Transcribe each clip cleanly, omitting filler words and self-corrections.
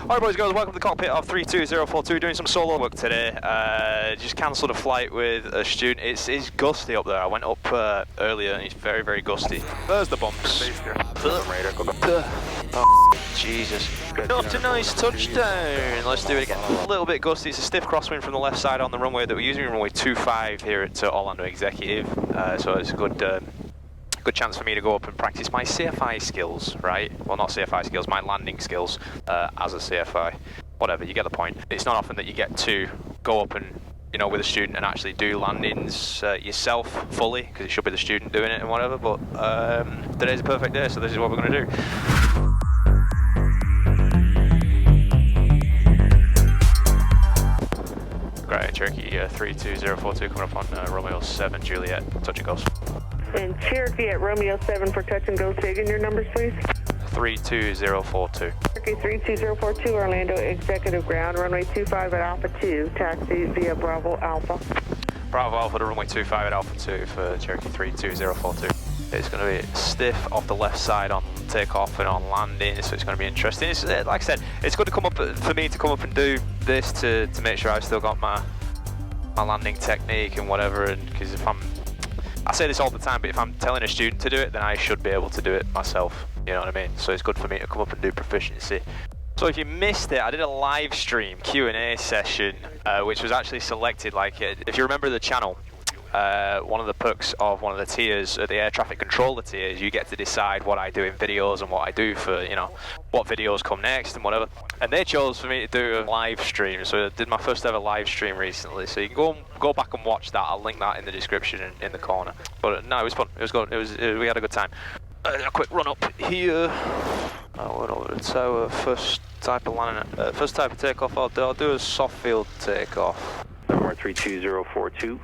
Alright boys and girls, welcome to the cockpit of 32042, doing some solo work today. Just cancelled a flight with a student. It's gusty up there. I went up earlier and it's very, very gusty. There's the bumps. Oh, Jesus. Not a nice touchdown. Let's do it again. A little bit gusty. It's a stiff crosswind from the left side on the runway that we're using, runway 25 here at Orlando Executive. So it's a good chance for me to go up and practice my CFI skills, right? Well, not CFI skills, my landing skills as a CFI. Whatever, you get the point. It's not often that you get to go up and, you know, with a student and actually do landings yourself fully, because it should be the student doing it and whatever, but today's a perfect day, so this is what we're going to do. Great, Cherokee 32042 coming up on Romeo 7 Juliet, touch and goes. And Cherokee at Romeo 7 for touch and go. Say again your numbers, please. 32042. Cherokee 32042, Orlando Executive Ground, runway 25 at Alpha 2, taxi via Bravo Alpha. Bravo Alpha to runway 25 at Alpha 2 for Cherokee 32042. It's going to be stiff off the left side on takeoff and on landing, so it's going to be interesting. It's, like I said, it's good to come up for me to come up and do this to make sure I've still got my landing technique and whatever. And because if I say this all the time, but if I'm telling a student to do it, then I should be able to do it myself. You know what I mean? So it's good for me to come up and do proficiency. So if you missed it, I did a live stream Q&A session, which was actually selected. Like, if you remember the channel, one of the perks of one of the tiers, the air traffic controller tiers, you get to decide what I do in videos and what I do for, you know, what videos come next and whatever. And they chose for me to do a live stream, so I did my first ever live stream recently. So you can go back and watch that. I'll link that in the description in the corner. But no, it was fun. It was good. We had a good time. A quick run up here. Went over the tower. First type of landing, first type of takeoff. I'll do a soft field takeoff. Number 32042.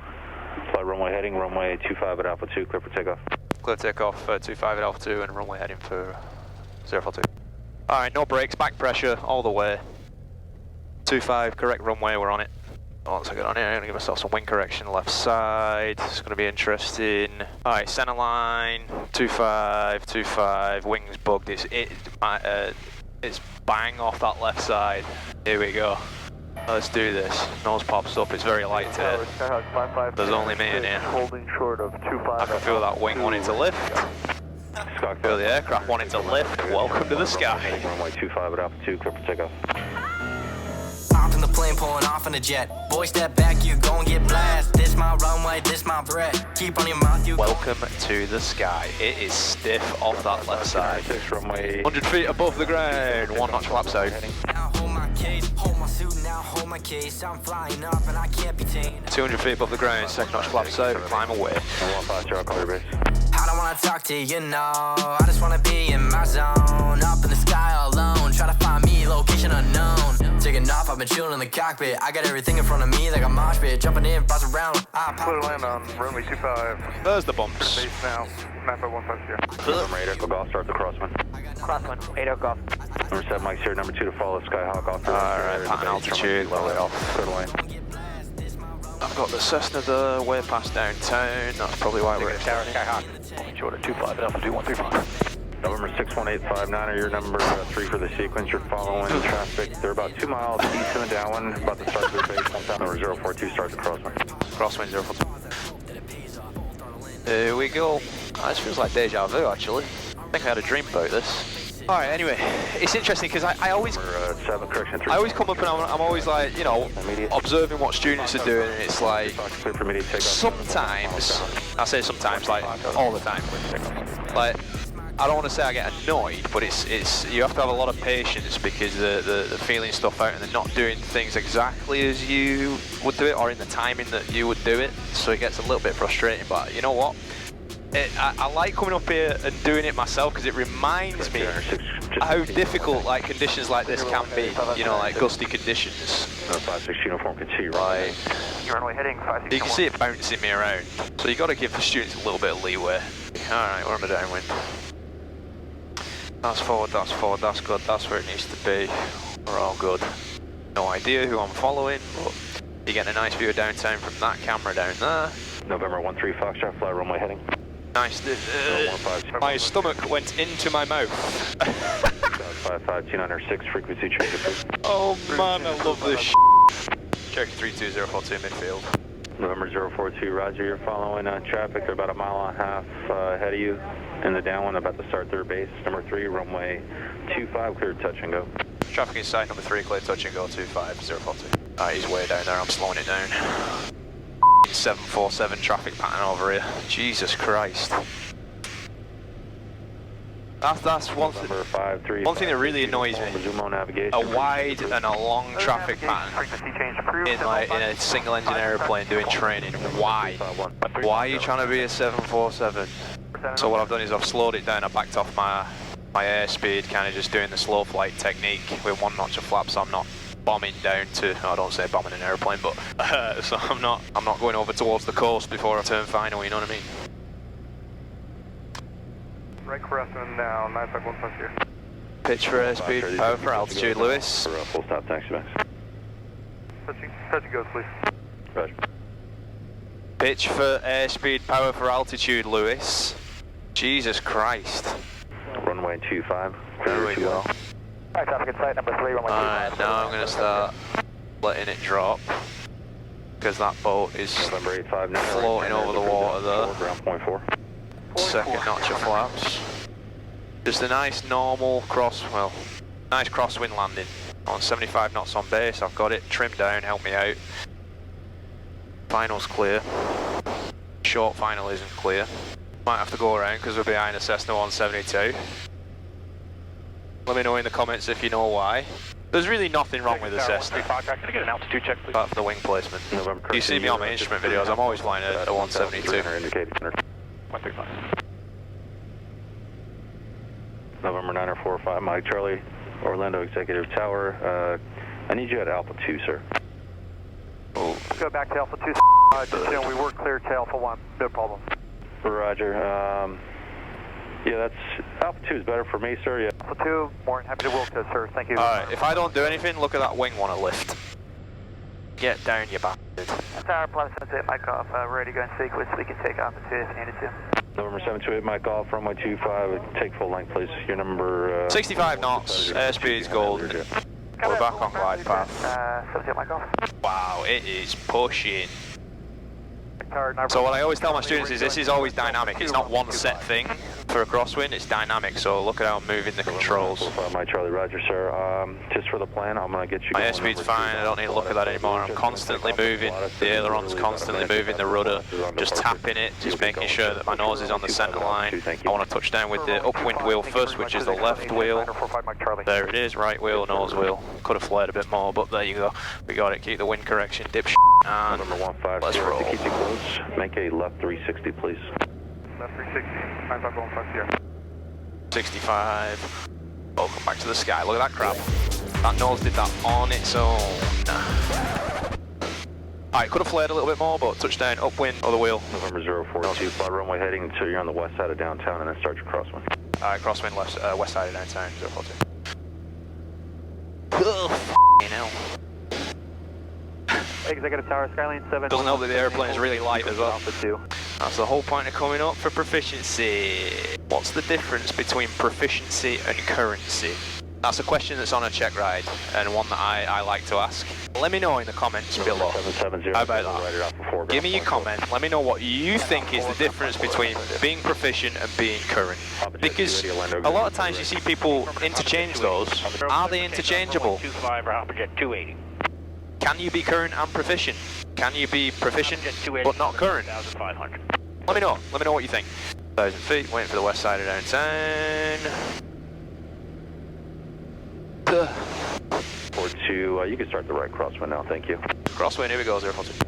Fly runway heading, runway 25 at Alpha 2, clear for takeoff. Clear takeoff, 25 at Alpha 2 and runway heading for 042. Alright, no brakes, back pressure all the way. 25, correct runway, we're on it. Once I get on here, I'm going to give myself some wing correction left side. It's going to be interesting. Alright, center line, 25, 25, wings bugged. It's bang off that left side. Here we go. Let's do this. Nose pops up, it's very light today. There's only me in here. Holding short of 25. I can feel that wing wanting to lift. I can feel the aircraft wanting to lift. Welcome to the sky. Runway 25 at Alpha 2, clear for takeoff. Off in the plane, pulling off in the jet. Boy, step back, you gon' get blast. This my runway, this my threat. Keep on your mouth, you. Welcome to the sky. It is stiff off that left side. runway 100 feet above the ground. 1 notch flaps out. Now hold my case, hold my suit, now hold my case. I'm flying up and I can't be tamed. 200 feet above the ground. 2nd notch flaps out. Climb away. 115, I'll call your base. I don't wanna talk to you, no. I just wanna be in my zone. Up in the sky alone. Try to find me, location unknown. Taking off, I've been chilling in the cockpit. I got everything in front of me like a mosh pit. Jumping in, bounce around. Clear land on runway 25. There's the bumps. Base now, 95150. Number 8 Echo Golf, start the Crosswind. Crosswind, 8 Golf. Number 7 Mike's here, number 2 to follow Skyhawk off. Alright, pattern altitude, lower it off. Clear line. I've got the Cessna there, way past downtown. That's probably why we're at Skyhawk. Short of 25 at Alpha 2135. November 61859 are your number 3 for the sequence. You're following traffic. They're about 2 miles east in the downwind, about to start their base. Number 042 starts the Crosswind. Crosswind 042. Here we go. Oh, this feels like deja vu actually. I think I had a dream about this. Alright, anyway, it's interesting because I always come up and I'm always like, you know, observing what students are doing, and it's like, sometimes, I say sometimes, like, all the time, like, I don't want to say I get annoyed, but it's you have to have a lot of patience because they're feeling stuff out and they're not doing things exactly as you would do it or in the timing that you would do it, so it gets a little bit frustrating, but you know what? I like coming up here and doing it myself because it reminds me how difficult like conditions like this can be, you know, like gusty conditions. 56 uniform, continue right. You're runway heading 56. You can see it bouncing me around, so you got to give the students a little bit of leeway. Alright, we're on the downwind. That's forward, that's good, that's where it needs to be. We're all good. No idea who I'm following, but you're getting a nice view of downtown from that camera down there. November 13 Foxtrot, fly runway heading. Nice. My stomach went into my mouth. 55, 2906, frequency change approved. Oh man, I love this Cherokee 32042 midfield. November 042, roger, you're following traffic. They're about a mile and a half ahead of you in the downwind, about to start third base. Number 3, runway 25, clear touch and go. Traffic inside number 3, clear touch and go 25042. Alright, he's way down there, I'm slowing it down. 747 traffic pattern over here. Jesus Christ. That's one thing that really annoys me. A wide and a long traffic pattern in a single engine aeroplane doing training. Why? Why are you trying to be a 747? So what I've done is I've slowed it down. I backed off my airspeed, kind of just doing the slow flight technique with 1 notch of flap, so I'm not bombing down to, no, I don't say bombing an aeroplane, but so I'm not going over towards the coast before I turn final, you know what I mean? Right Crosswind now, 951 here. Pitch for airspeed, power for altitude, Lewis. Full stop, taxi max. Touch and go, please. Roger. Pitch for airspeed, power for altitude, Lewis. Jesus Christ. Runway 25. There we go. Alright, traffic in sight, number 3, runway 25. Alright, now I'm going to start letting it drop, because that boat is November 85, floating over the water there. Ground point 4. Second notch of flaps. Just a nice normal nice crosswind landing on 75 knots on base. I've got it trimmed down, help me out. Final's clear. Short final isn't clear. Might have to go around because we're behind a Cessna 172. Let me know in the comments if you know why. There's really nothing wrong with the Cessna. Can I get an altitude check, please? Apart from the wing placement. You see me on my instrument videos, I'm always flying a 172. 135. November 9045, Mike Charlie, Orlando Executive Tower. I need you at Alpha 2, sir. Oh. Go back to Alpha 2. Just so you know, we work clear to Alpha 1. No problem. Roger. Yeah, Alpha 2 is better for me, sir. Yeah. Alpha 2, more than happy to work this, sir. Thank you. Alright, if I don't do anything, look at that wing want to lift. Get down, you bastard. Tower, Plaza 78, Mike off. Ready to go in sequence. We can take Alpha 2 if needed to. November 728, Mike off, runway 25. Take full length, please. Your number... 65 knots, airspeed's golden. We're back on glide path. 78, Mike off. Wow, it is pushing. So what I always tell my students is this is always dynamic. It's not one set thing for a crosswind, it's dynamic. So look at how I'm moving the controls. Mike Charlie, roger, sir. Just for the plan, I'm going to get you... My airspeed's fine, I don't need to look at that anymore. I'm constantly moving, the aileron's constantly moving, the rudder, just tapping it, just making sure that my nose is on the centre line. I want to touch down with the upwind wheel first, which is the left wheel. There it is, right wheel, nose wheel. Could have flared a bit more, but there you go. We got it, keep the wind correction, dipshit. And let's roll. To keep you close, make a left 360, please. Left 360, 951 here. 65. Welcome back to the sky. Look at that crap. That nose did that on its own. Alright, could have flared a little bit more, but touchdown, upwind, other wheel. November 042, fly runway heading until you're on the west side of downtown and then start your crosswind. Alright, crosswind left, west side of downtown, 042. Oh, f***ing hell. Executive Tower, Skyline 7. Doesn't help that the airplane is really light as well. That's the whole point of coming up for proficiency. What's the difference between proficiency and currency? That's a question that's on a check ride, and one that I like to ask. Let me know in the comments below. How about that? Give me your comment. Let me know what you think is the difference between being proficient and being current. Because a lot of times you see people interchange those. Are they interchangeable? Can you be current and proficient? Can you be proficient but not current? Let me know what you think. 1,000 feet, waiting for the west side of downtown. 42, you can start the right crosswind now, thank you. Crosswind, here we go, 042.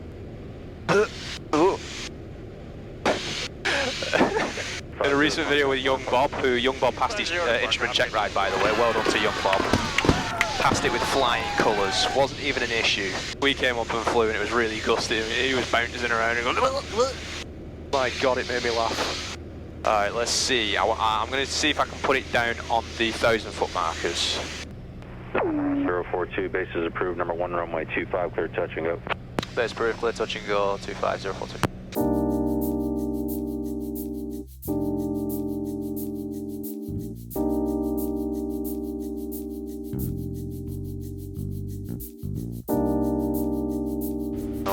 In a recent video with Young Bob, Young Bob passed his instrument check ride, by the way. Well done to Young Bob. Passed it with flying colours, wasn't even an issue. We came up and flew and it was really gusty. He was bouncing around and going, my god, it made me laugh. Alright, let's see. I'm going to see if I can put it down on the 1,000-foot markers. 042, base is approved, number 1, runway 25, clear touch and go. Base approved, clear touch and go, 25042.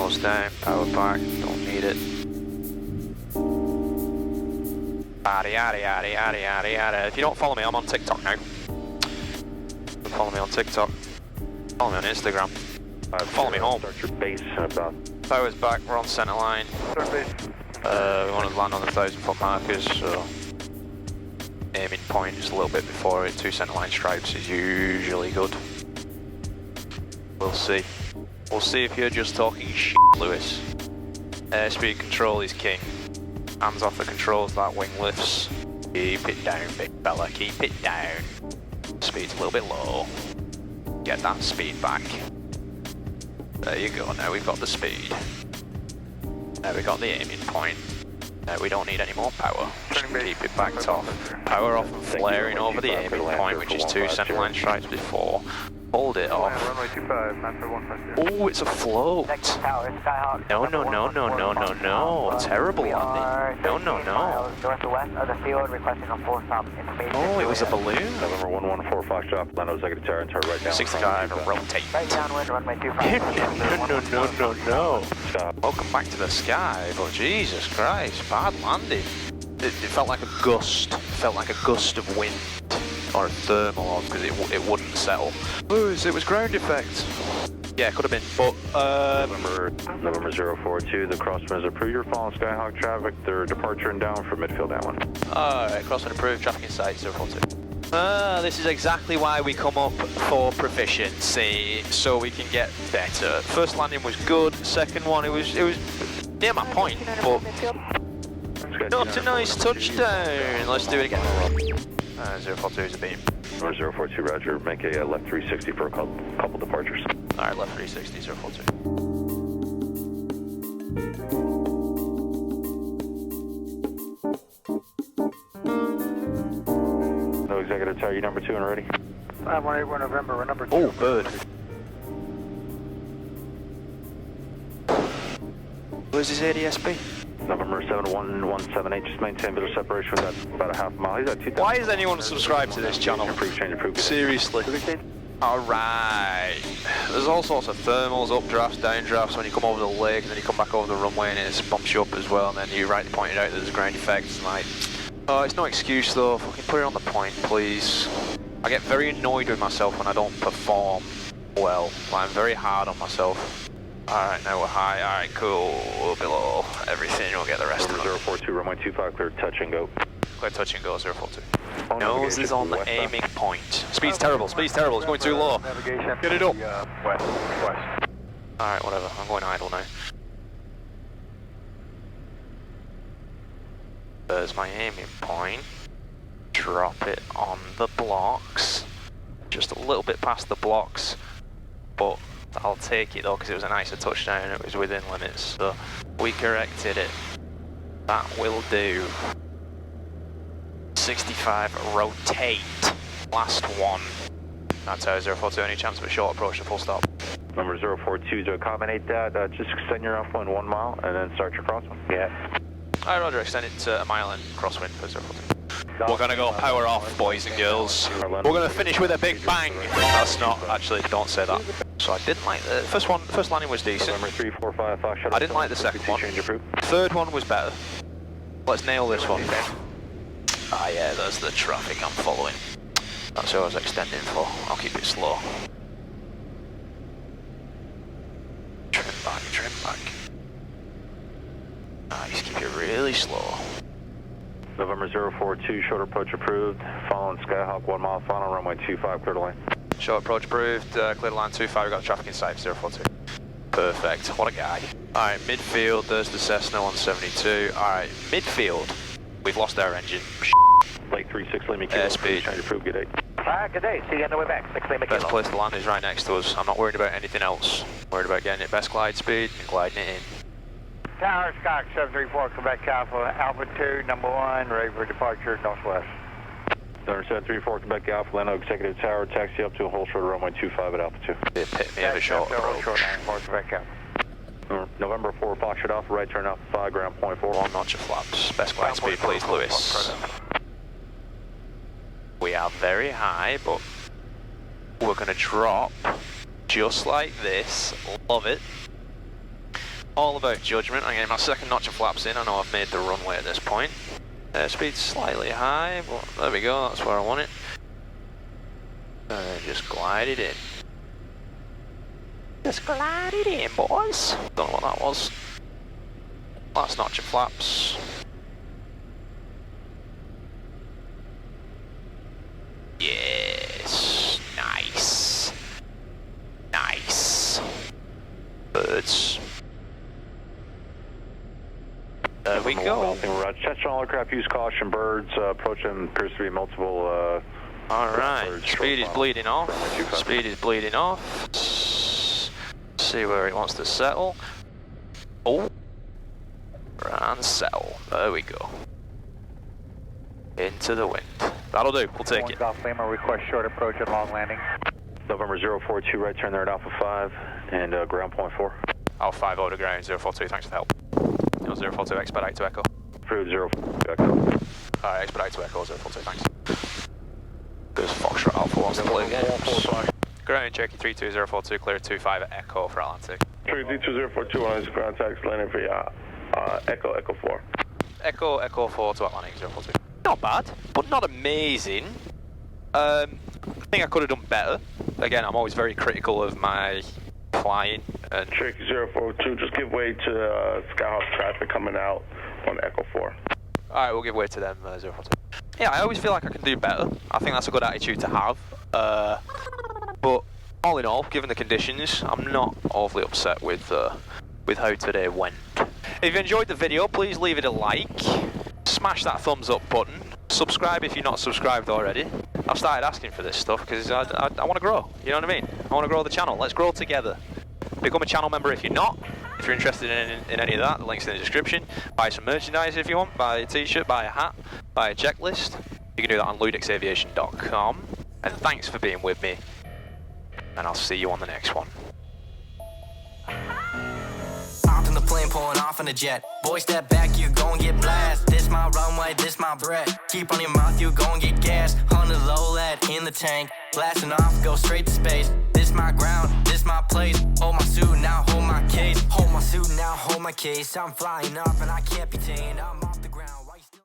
nose down, power back, don't need it. Yada yada yada yada yada yada. If you don't follow me, I'm on TikTok now. Follow me on TikTok. Follow me on Instagram. Follow me home. Start your base in about. Power's back, we're on centre line. We want to land on the 1,000-foot markers, so aiming point just a little bit before it. 2 centre line stripes is usually good. We'll see. We'll see if you're just talking shit, Lewis. Airspeed control is king. Hands off the controls, that wing lifts. Keep it down, big fella, keep it down. Speed's a little bit low. Get that speed back. There you go, now we've got the speed. Now we've got the aiming point. Now we don't need any more power. Just keep it backed off. Power off and flaring over the aiming point, which is 2 centerline stripes before. Hold it off. Oh, it's a float. No, no, no, no, no, no, no. Terrible landing. No, no, no. Oh, it was a balloon. November 114 Foxtrot, land executive tower and turn right down. 65 and rotate. No, no, no, no. Welcome back to the sky, but Jesus Christ, bad landing. It felt like a gust. It felt like a gust of wind. Or a thermal, because it wouldn't settle. Lewis, it was ground effect. Yeah, could have been, but November 042, the Crosswinds approved your following Skyhawk traffic. Their departure and down from midfield downwind. Alright, Crosswind approved, traffic in sight 042. This is exactly why we come up for proficiency, so we can get better. First landing was good, second one it was near my point, but not a nice touchdown. Let's do it again. 042 is a beam. 042, roger. Make a left 360 for a couple departures. Alright, left 360, 042. No executive tower, you number 2 and ready? 181 November, we're number 2. Oh, bird. Where's his ADSB? November 7178, just maintain visual separation. That's about a half mile. He's at 2,000. Why is anyone subscribed to this channel? Seriously. Alright. There's all sorts of thermals, updrafts, downdrafts when you come over the lake, and then you come back over the runway and it bumps you up as well, and then you rightly pointed out that there's ground effects. Like, oh, it's no excuse though. Fucking put it on the point, please. I get very annoyed with myself when I don't perform well. I'm very hard on myself. Alright, now we're high. Alright, cool. We're below everything. We'll get the rest of it. 042, runway 25, clear touch and go. Clear touch and go, 042. Nose is on the aiming point. Speed's terrible, speed's terrible. It's going too low. Get it up. West. Alright, whatever. I'm going idle now. There's my aiming point. Drop it on the blocks. Just a little bit past the blocks, but I'll take it though because it was a nicer touchdown and it was within limits, so we corrected it. That will do. 65, rotate. Last one. That's our 042, any chance of a short approach to full stop? Number 042, to accommodate that, just extend your alpha in 1 mile and then start your crosswind. Yeah. Alright, roger, extend it to a mile and crosswind for 042. We're gonna go power off, boys and girls. We're gonna finish with a big bang. That's not, actually, don't say that. So I didn't like the first landing was decent. Number 345, Fox Shuttle. I didn't like the second one. Change approved. Third one was better. Let's nail this one. Ah yeah, there's the traffic I'm following. That's who I was extending for. I'll keep it slow. Trim back, trim back. Nice, keep it really slow. November 042, short approach approved. Following Skyhawk 1 mile final, runway 25, clear to line. Short approach approved, clear to line 25, we've got traffic in sight, 042. Perfect, what a guy. Alright, midfield, there's the Cessna 172. Alright, midfield, we've lost our engine. Lake 36, Lima Kilo. Airspeed. Change approved, good day. Good day, see you on the way back, 6 Lima Kilo. Best place to land is right next to us. I'm not worried about anything else. I'm worried about getting it best glide speed and gliding it in. Tower, Scott 734, Quebec Alpha, Alpha 2, number 1, ready for departure, northwest. Number 734, Quebec Alpha, Leno Executive Tower, taxi up to a whole short runway 25 at Alpha 2. It hit me at a short approach. Quebec Alpha. November 4, Foxtrot Alpha, right turn Alpha 5, ground point 4. 1 notch of flaps. Best glide speed, please, Lewis. We are very high, but we're going to drop just like this. Love it. all about judgment. I'm getting my second notch of flaps in. I know I've made the runway at this point. Speed's slightly high, but there we go, that's where I want it. Just glide it in. Just glide it in, boys. Don't know what that was. Last notch of flaps. Yes, nice. Nice. Birds. There we go. Attention all aircraft, use caution, birds. Approaching appears to be multiple. Alright, speed is bleeding off. Speed is bleeding off. See where it wants to settle. Oh. And settle. There we go. Into the wind. That'll do, we'll take it. Golf Lima, request short approach and long landing. November 042, right turn there at Alpha 5 and ground point 4. Alpha 5 over to ground, 042, thanks for the help. 042, expedite to Echo. Approved 042, Echo. Alright, expedite to Echo, 042, thanks. Because Foxtrot Alpha wants to play games. Ground, Cherokee 32042, clear 25 at Echo for Atlantic. Cherokee 32042 on his ground tax landing for Echo 4. Echo 4 to Atlantic 042. Not bad, but not amazing. I think I could have done better. Again, I'm always very critical of my flying. And Cherokee 042, just give way to Skyhawk traffic coming out on Echo 4. Alright, we'll give way to them, 042. Yeah, I always feel like I can do better. I think that's a good attitude to have. But all in all, given the conditions, I'm not awfully upset with how today went. If you enjoyed the video, please leave it a like. Smash that thumbs up button. Subscribe if you're not subscribed already. I've started asking for this stuff because I want to grow. You know what I mean? I want to grow the channel. Let's grow together. Become a channel member if you're not. If you're interested in any of that, the link's in the description. Buy some merchandise if you want. Buy a t-shirt, buy a hat, buy a checklist. You can do that on LewDixAviation.com. And thanks for being with me. And I'll see you on the next one. Hop in the plane, pulling off in a jet. Boy, step back, you gon' get blast. This my runway, this my breath. Keep on your mouth, you gon' get gas. 100 low lead in the tank. Blasting off, go straight to space. This my ground, this my place. Hold my suit, now hold my case. Hold my suit, now hold my case. I'm flying up and I can't be tamed.